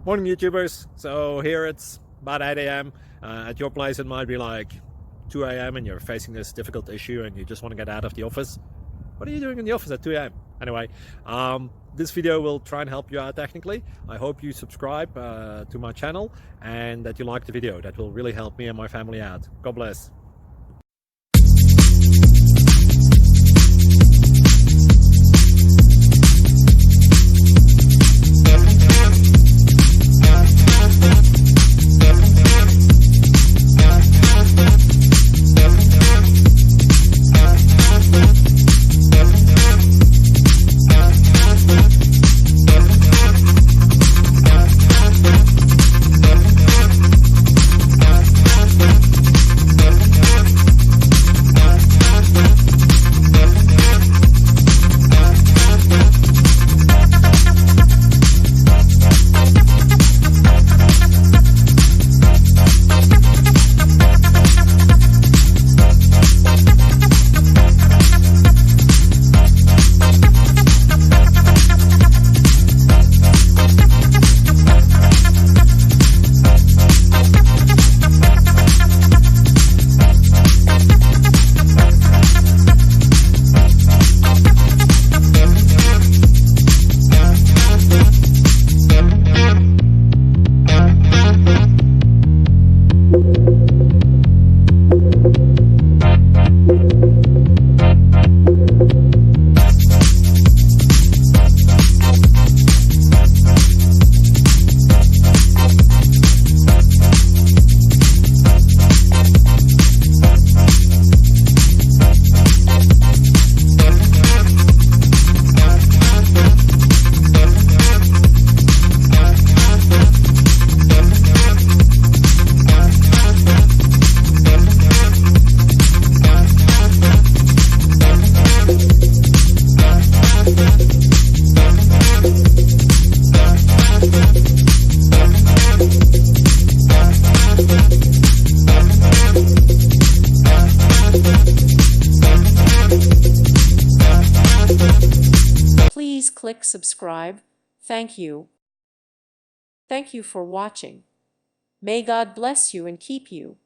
Morning YouTubers. So here it's about 8 a.m. At your place it might be like 2 a.m. and you're facing this difficult issue and you just want to get out of the office. What are you doing in the office at 2 a.m.? Anyway, this video will try and help you out technically. I hope you subscribe to my channel and that you like the video. That will really help me and my family out. God bless. Please click subscribe. Thank you. Thank you for watching. May God bless you and keep you.